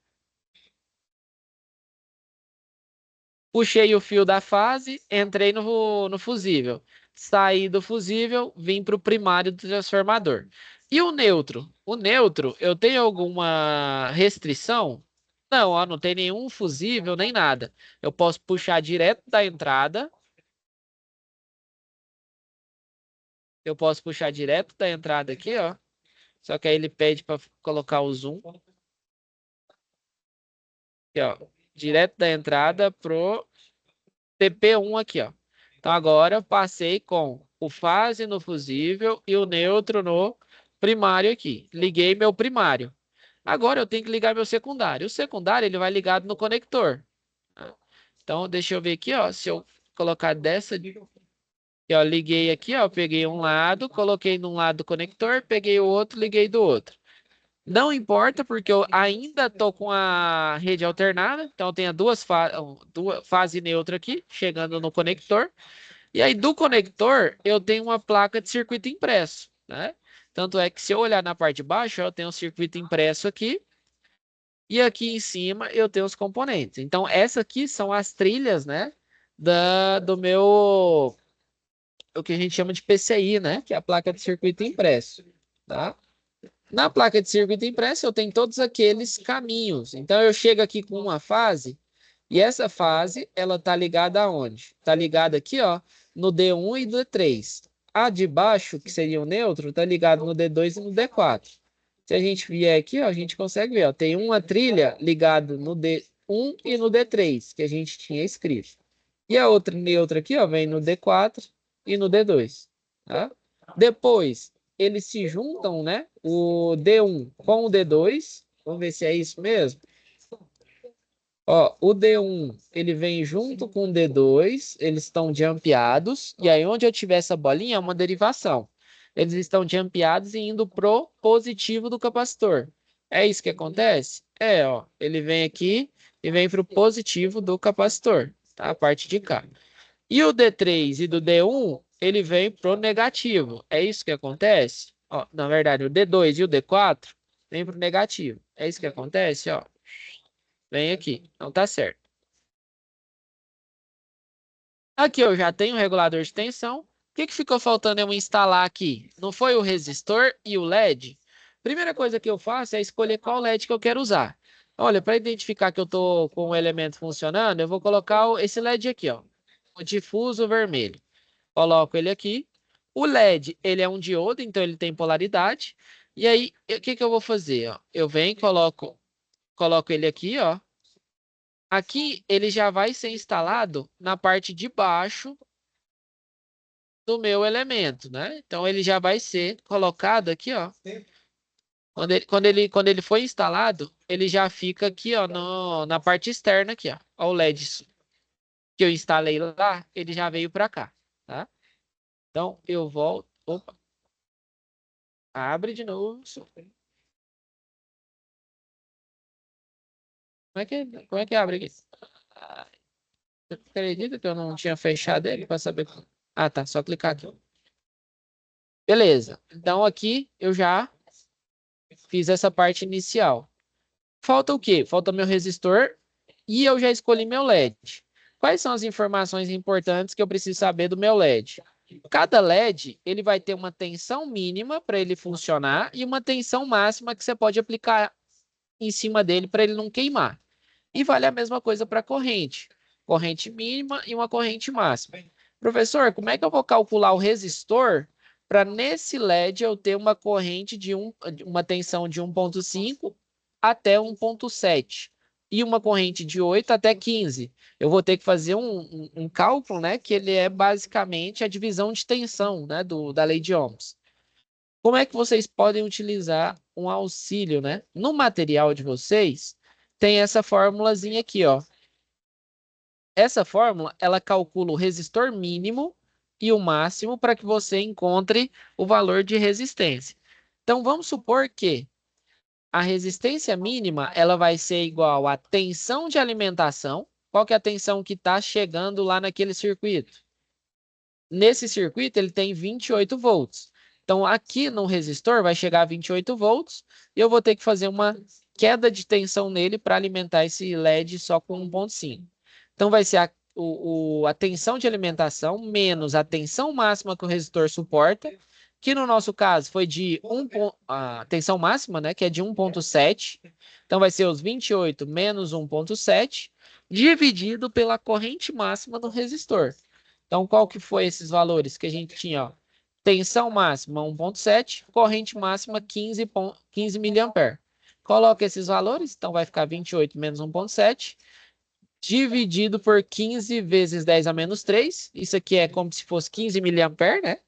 Puxei o fio da fase, entrei no fusível. Saí do fusível, vim para o primário do transformador. E o neutro? O neutro, eu tenho alguma restrição? Não, ó, não tem nenhum fusível nem nada. Eu posso puxar direto da entrada. Eu posso puxar direto da entrada aqui, ó. Só que aí ele pede para colocar o zoom. Aqui, ó. Direto da entrada pro TP1 aqui, ó. Então agora eu passei com o fase no fusível e o neutro no primário aqui. Liguei meu primário. Agora eu tenho que ligar meu secundário. O secundário ele vai ligado no conector. Então deixa eu ver aqui, ó, se eu colocar dessa, ó, liguei aqui, ó, peguei um lado, coloquei num lado do conector, peguei o outro, liguei do outro. Não importa, porque eu ainda tô com a rede alternada, então tem duas fase neutra aqui, chegando no conector. E aí do conector, eu tenho uma placa de circuito impresso, né? Tanto é que se eu olhar na parte de baixo, eu tenho um circuito impresso aqui, e aqui em cima eu tenho os componentes. Então, essas aqui são as trilhas, né? Do meu, o que a gente chama de PCI, né? Que é a placa de circuito impresso, tá? Na placa de circuito impresso, eu tenho todos aqueles caminhos. Então, eu chego aqui com uma fase, e essa fase, ela tá ligada aonde? Tá ligada aqui, ó, no D1 e D3. A de baixo, que seria o neutro, tá ligado no D2 e no D4. Se a gente vier aqui, ó, a gente consegue ver, ó, tem uma trilha ligada no D1 e no D3, que a gente tinha escrito. E a outra neutra aqui, ó, vem no D4 e no D2, tá? Depois, eles se juntam, né? O D1 com o D2. Vamos ver se é isso mesmo. Ó, o D1, ele vem junto com o D2, eles estão jampeados, e aí onde eu tiver essa bolinha é uma derivação. Eles estão jampeados e indo pro positivo do capacitor. É isso que acontece? É, ó, ele vem aqui e vem pro positivo do capacitor, tá? A parte de cá. E o D3 e do D1, ele vem pro negativo. É isso que acontece? Ó, na verdade, o D2 e o D4 vem pro negativo. É isso que acontece, ó. Vem aqui. Não tá certo. Aqui eu já tenho o regulador de tensão. O que que ficou faltando eu instalar aqui? Não foi o resistor e o LED? Primeira coisa que eu faço é escolher qual LED que eu quero usar. Olha, para identificar que eu estou com o elemento funcionando, eu vou colocar esse LED aqui, ó, o difuso vermelho. Coloco ele aqui. O LED, ele é um diodo, então ele tem polaridade. E aí, o que que eu vou fazer? Ó? Eu venho, coloco ele aqui, ó. Aqui ele já vai ser instalado na parte de baixo do meu elemento, né? Então ele já vai ser colocado aqui, ó. Quando ele foi instalado, ele já fica aqui, ó, na parte externa aqui, ó. Ó o LED que eu instalei lá, ele já veio para cá, tá? Então eu volto, opa, abre de novo. Como é que abre aqui? Ah, você acredita que eu não tinha fechado ele para saber? Ah, tá, só clicar aqui. Beleza. Então aqui eu já fiz essa parte inicial. Falta o quê? Falta meu resistor e eu já escolhi meu LED. Quais são as informações importantes que eu preciso saber do meu LED? Cada LED ele vai ter uma tensão mínima para ele funcionar e uma tensão máxima que você pode aplicar em cima dele para ele não queimar. E vale a mesma coisa para corrente. Corrente mínima e uma corrente máxima. Professor, como é que eu vou calcular o resistor para nesse LED eu ter uma corrente uma tensão de 1,5 até 1,7 e uma corrente de 8 até 15? Eu vou ter que fazer um cálculo, né, que ele é basicamente a divisão de tensão, né, da lei de Ohms. Como é que vocês podem utilizar um auxílio, né? No material de vocês, tem essa formulazinha aqui, ó. Essa fórmula, ela calcula o resistor mínimo e o máximo para que você encontre o valor de resistência. Então, vamos supor que a resistência mínima, ela vai ser igual à tensão de alimentação. Qual que é a tensão que está chegando lá naquele circuito? Nesse circuito, ele tem 28 volts. Então, aqui no resistor vai chegar a 28 volts e eu vou ter que fazer uma queda de tensão nele para alimentar esse LED só com 1,5. Então, vai ser a tensão de alimentação menos a tensão máxima que o resistor suporta, que no nosso caso foi de a tensão máxima, né, que é de 1,7. Então, vai ser os 28 menos 1,7 dividido pela corrente máxima do resistor. Então, qual que foi esses valores que a gente tinha? Ó? Tensão máxima 1,7, corrente máxima 15 miliamperes. Coloca esses valores, então vai ficar 28 menos 1,7, dividido por 15 vezes 10 a menos 3. Isso aqui é como se fosse 15 miliamperes, né?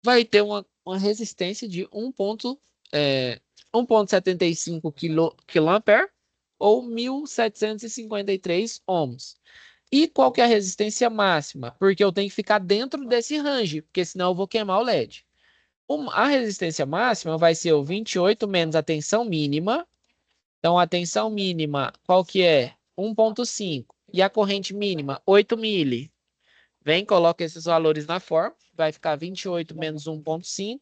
Vai ter uma resistência de 1,75 kA ou 1.753 ohms. E qual que é a resistência máxima? Porque eu tenho que ficar dentro desse range, porque senão eu vou queimar o LED. A resistência máxima vai ser o 28 menos a tensão mínima. Então, a tensão mínima, qual que é? 1,5. E a corrente mínima, 8 mili. Vem, coloca esses valores na forma. Vai ficar 28 menos 1,5.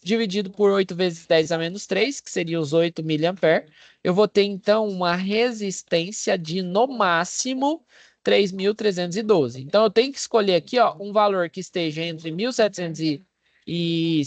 Dividido por 8 vezes 10 a menos 3, que seria os 8 miliamperes. Eu vou ter, então, uma resistência de, no máximo, 3.312. Então, eu tenho que escolher aqui ó, um valor que esteja entre 1.753 e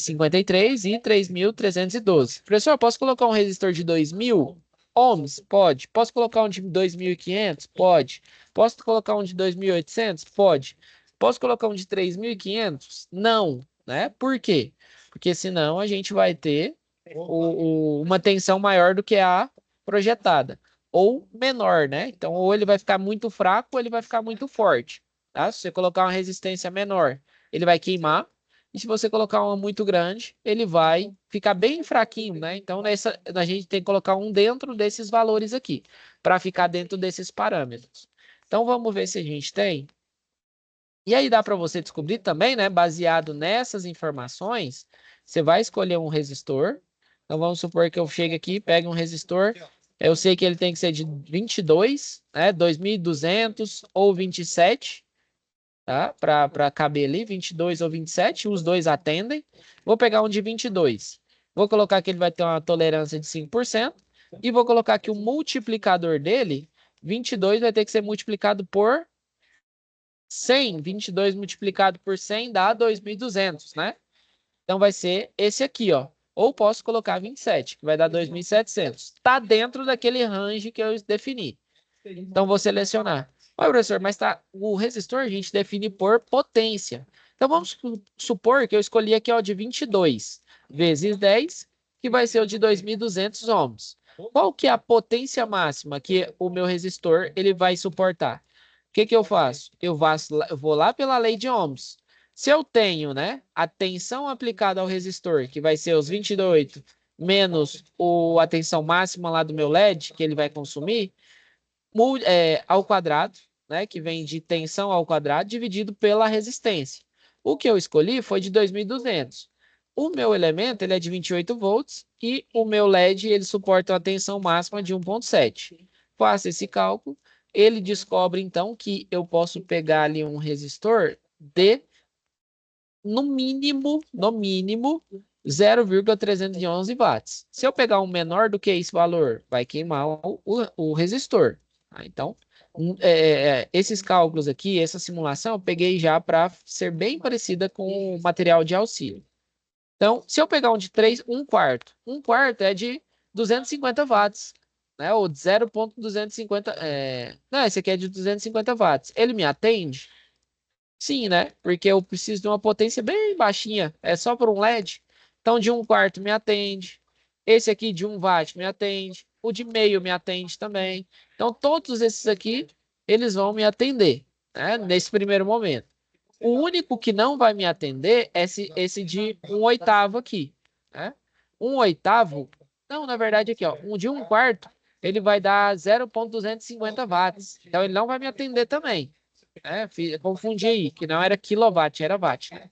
3.312. Professor, posso colocar um resistor de 2.000 ohms? Pode. Posso colocar um de 2.500? Pode. Posso colocar um de 2.800? Pode. Posso colocar um de 3.500? Não. Né? Por quê? Porque senão a gente vai ter uma tensão maior do que a projetada, ou menor, né? Então, ou ele vai ficar muito fraco, ou ele vai ficar muito forte, tá? Se você colocar uma resistência menor, ele vai queimar, e se você colocar uma muito grande, ele vai ficar bem fraquinho, né? Então, a gente tem que colocar um dentro desses valores aqui, para ficar dentro desses parâmetros. Então, vamos ver se a gente tem. E aí dá para você descobrir também, né? Baseado nessas informações, você vai escolher um resistor. Então vamos supor que eu chegue aqui, pegue um resistor. Eu sei que ele tem que ser de 22, né? 2.200 ou 27, tá? Para caber ali, 22 ou 27, os dois atendem. Vou pegar um de 22. Vou colocar que ele vai ter uma tolerância de 5%. E vou colocar que o multiplicador dele, 22, vai ter que ser multiplicado por 100, 22 multiplicado por 100 dá 2.200, né? Então vai ser esse aqui, ó. Ou posso colocar 27, que vai dar 2.700. Está dentro daquele range que eu defini. Então vou selecionar. Olha, professor, mas tá, o resistor a gente define por potência. Então vamos supor que eu escolhi aqui ó, de 22 vezes 10, que vai ser o de 2.200 ohms. Qual que é a potência máxima que o meu resistor ele vai suportar? O que que eu faço? Eu vou lá pela lei de ohms. Se eu tenho, né, a tensão aplicada ao resistor, que vai ser os 28 menos a tensão máxima lá do meu LED, que ele vai consumir, ao quadrado, né, que vem de tensão ao quadrado, dividido pela resistência. O que eu escolhi foi de 2.200. O meu elemento ele é de 28 volts e o meu LED ele suporta uma tensão máxima de 1,7. Faço esse cálculo, ele descobre então que eu posso pegar ali um resistor de no mínimo 0,311 watts. Se eu pegar um menor do que esse valor, vai queimar o resistor. Tá? Então, esses cálculos aqui, essa simulação, eu peguei já para ser bem parecida com o material de auxílio. Então, se eu pegar um de 3, um quarto é de 250 watts, né? Ou 0,250, não, esse aqui é de 250 watts. Ele me atende? Sim, né? Porque eu preciso de uma potência bem baixinha, é só por um LED. Então, de um quarto me atende. Esse aqui de 1 watt me atende. O de meio me atende também. Então, todos esses aqui, eles vão me atender, né? Nesse primeiro momento. O único que não vai me atender é esse de 1/8 aqui, né? 1/8, não, na verdade aqui, ó, um de 1/4, ele vai dar 0,250 watts. Então, ele não vai me atender também. Confundi aí, que não era quilowatt, era watt, né?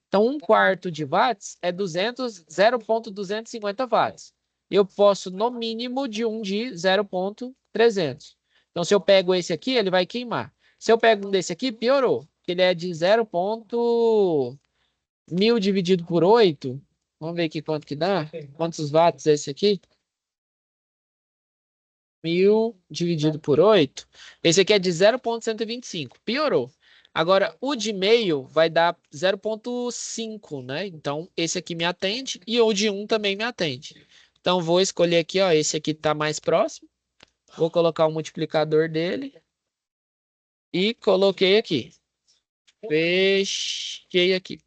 Então, 1/4 de watts é 0,250 watts. Eu posso, no mínimo, de um de 0,300. Então, se eu pego esse aqui, ele vai queimar. Se eu pego um desse aqui, piorou. Que ele é de 1000 dividido por 8. Vamos ver aqui quanto que dá. Quantos watts é esse aqui? 1000 dividido por 8. Esse aqui é de 0,125. Piorou. Agora, o de meio vai dar 0,5, né? Então, esse aqui me atende e o de 1 também me atende. Então, vou escolher aqui, ó. Esse aqui está mais próximo. Vou colocar o multiplicador dele. E coloquei aqui. Fechei aqui.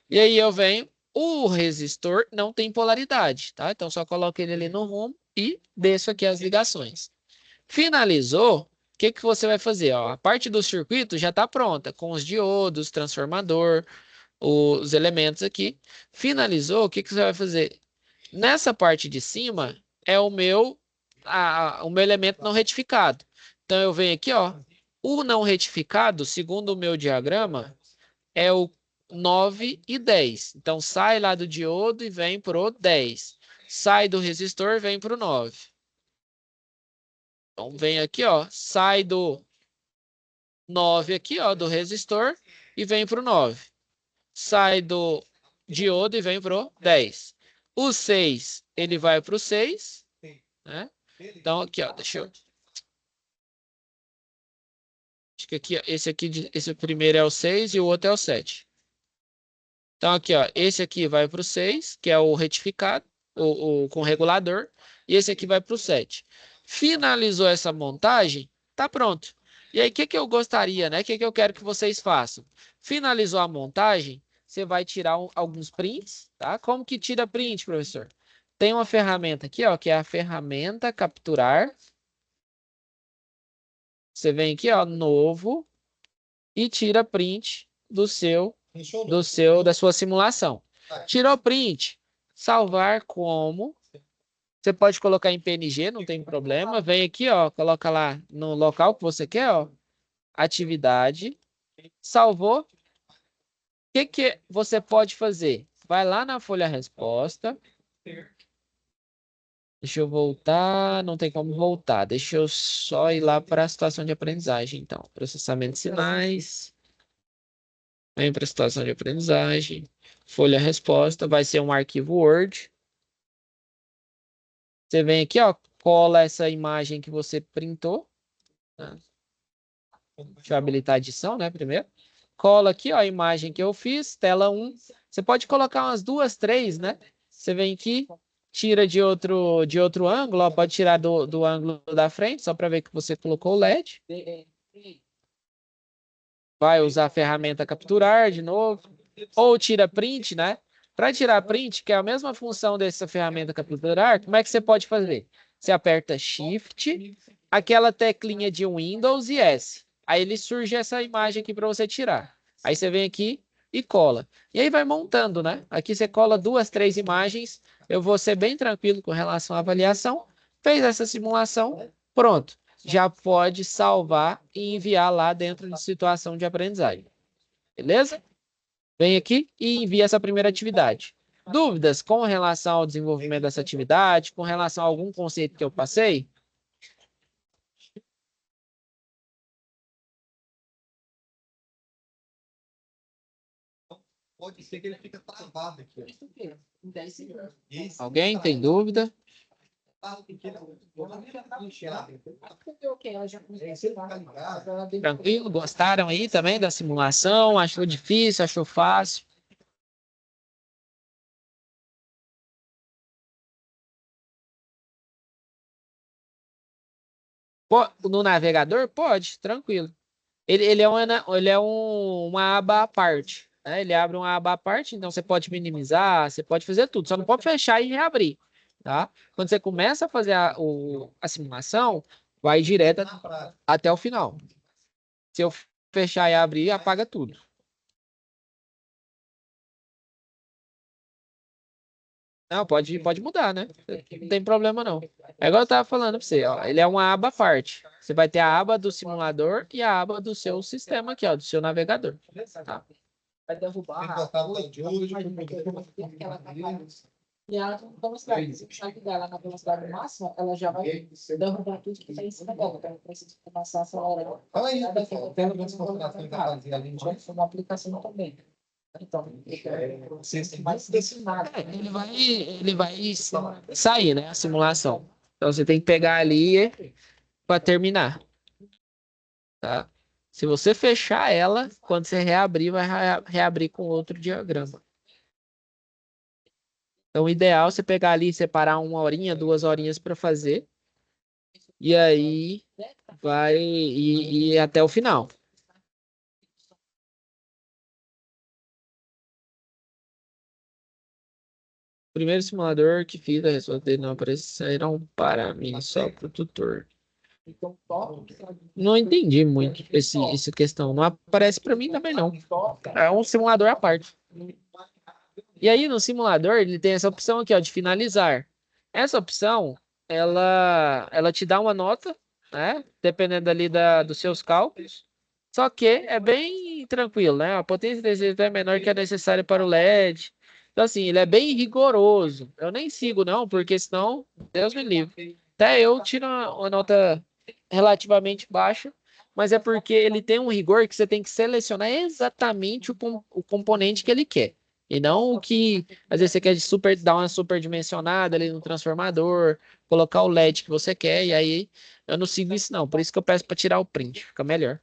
E aí eu venho. O resistor não tem polaridade, tá? Então, só coloco ele ali no rumo e desço aqui as ligações. Finalizou, o que que você vai fazer? Ó, a parte do circuito já está pronta, com os diodos, transformador, os elementos aqui. Finalizou, o que que você vai fazer? Nessa parte de cima é o meu elemento não retificado. Então eu venho aqui, ó. O não retificado, segundo o meu diagrama, é o 9 e 10. Então sai lá do diodo e vem pro 10. Sai do resistor, vem pro 9. Então vem aqui, ó, sai do 9 aqui, ó, do resistor e vem pro 9. Sai do diodo e vem pro 10. O 6, ele vai pro 6, né? Então aqui, ó, deixa eu... Acho que aqui, ó, esse primeiro é o 6 e o outro é o 7. Então aqui, ó, esse aqui vai pro 6, que é o retificado, o com regulador, e esse aqui vai pro 7. Finalizou essa montagem, tá pronto. E aí, o que que eu gostaria, né? O que que eu quero que vocês façam? Finalizou a montagem, você vai tirar alguns prints, tá? Como que tira print, professor? Tem uma ferramenta aqui, ó, que é a ferramenta capturar. Você vem aqui, ó, novo, e tira print da sua simulação. Tirou print, salvar como. Você pode colocar em PNG, não tem problema. Vem aqui, ó, coloca lá no local que você quer, ó, atividade. Salvou. O que que você pode fazer? Vai lá na folha resposta. Deixa eu voltar, não tem como voltar. Deixa eu só ir lá para a situação de aprendizagem, então. Processamento de sinais. Vem para a situação de aprendizagem. Folha resposta, vai ser um arquivo Word. Você vem aqui, ó, cola essa imagem que você printou. Né? Deixa eu habilitar a edição, né, primeiro. Cola aqui, ó, a imagem que eu fiz, tela 1. Você pode colocar umas duas, três, né? Você vem aqui, tira de outro ângulo, ó, pode tirar do ângulo da frente, só para ver que você colocou o LED. Vai usar a ferramenta capturar de novo. Ou tira print, né? Para tirar print, que é a mesma função dessa ferramenta capturar, como é que você pode fazer? Você aperta Shift, aquela teclinha de Windows e S. Aí ele surge essa imagem aqui para você tirar. Aí você vem aqui e cola. E aí vai montando, né? Aqui você cola duas, três imagens. Eu vou ser bem tranquilo com relação à avaliação. Fez essa simulação, pronto. Já pode salvar e enviar lá dentro de situação de aprendizagem. Beleza? Vem aqui e envia essa primeira atividade. Dúvidas com relação ao desenvolvimento dessa atividade, com relação a algum conceito que eu passei? Pode ser que ele fique travado aqui. Alguém tem dúvida? Tranquilo? Gostaram aí também da simulação? Achou difícil? Achou fácil? No navegador? Pode, tranquilo. Ele é uma aba à parte, né? Ele abre uma aba à parte, então você pode minimizar, você pode fazer tudo, só não pode fechar e reabrir, tá? Quando você começa a fazer a simulação, vai direto até o final. Se eu fechar e abrir, apaga tudo. Não, pode mudar, né? Não tem problema não. É igual eu tava falando para você, ó, ele é uma aba à parte. Você vai ter a aba do simulador e a aba do seu sistema aqui, ó, do seu navegador, tá? Vai derrubar. E ela tem velocidade. Se você ligar ela na velocidade máxima, ela já vai derrubar tudo que está em cima dela. Então, precisa começar a acelerar. Fala aí, Ela pessoal. Tem uma aplicação uma aplicação também. Então, mais destinado. Ele vai sair, né? A simulação. Então você tem que pegar ali para terminar, tá? Se você fechar ela, quando você reabrir, vai reabrir com outro diagrama. Então, o ideal é você pegar ali e separar 1 horinha, 2 horinhas para fazer. E aí vai ir até o final. O primeiro simulador que fiz, a resposta dele não apareceram para mim, só para o tutor. Então, top. Não entendi muito essa questão. Não aparece para mim também, não. É um simulador à parte. E aí, no simulador, ele tem essa opção aqui, ó, de finalizar. Essa opção, ela te dá uma nota, né? Dependendo ali dos seus cálculos. Só que é bem tranquilo, né? A potência desse é menor que a necessária para o LED. Então, assim, ele é bem rigoroso. Eu nem sigo, não, porque senão, Deus me livre. Até eu tiro uma nota relativamente baixa, mas é porque ele tem um rigor que você tem que selecionar exatamente o componente que ele quer. E não o que, às vezes, você quer dar uma superdimensionada ali no transformador, colocar o LED que você quer, e aí eu não sigo isso, não. Por isso que eu peço para tirar o print, fica melhor.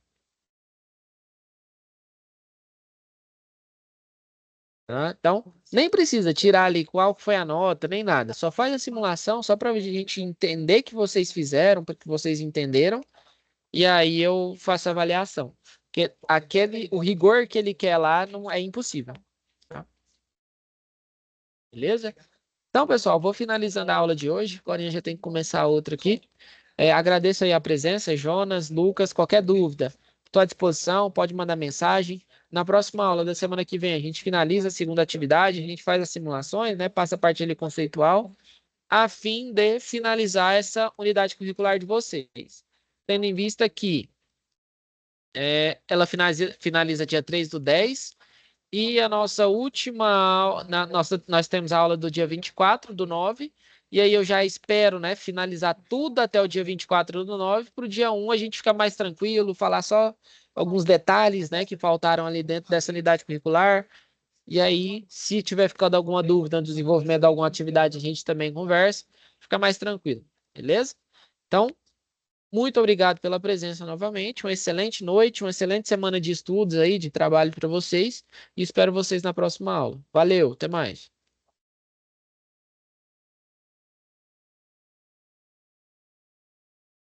Tá? Então, nem precisa tirar ali qual foi a nota, nem nada. Só faz a simulação, só para a gente entender que vocês fizeram, para que vocês entenderam, e aí eu faço a avaliação. Porque o rigor que ele quer lá não é impossível. Tá? Beleza? Então, pessoal, vou finalizando a aula de hoje. Agora a gente já tem que começar outra aqui. Agradeço aí a presença, Jonas, Lucas. Qualquer dúvida, estou à disposição, pode mandar mensagem. Na próxima aula da semana que vem, a gente finaliza a segunda atividade, a gente faz as simulações, né? Passa a parte ali conceitual, a fim de finalizar essa unidade curricular de vocês. Tendo em vista que ela finaliza dia 3/10. E a nossa última, nós temos a aula do dia 24/9, e aí eu já espero, né, finalizar tudo até o dia 24/9, para o dia 1 a gente ficar mais tranquilo, falar só alguns detalhes, né, que faltaram ali dentro dessa unidade curricular, e aí, se tiver ficando alguma dúvida no desenvolvimento de alguma atividade, a gente também conversa, fica mais tranquilo, beleza? Então, muito obrigado pela presença novamente. Uma excelente noite, uma excelente semana de estudos aí, de trabalho para vocês. E espero vocês na próxima aula. Valeu, até mais.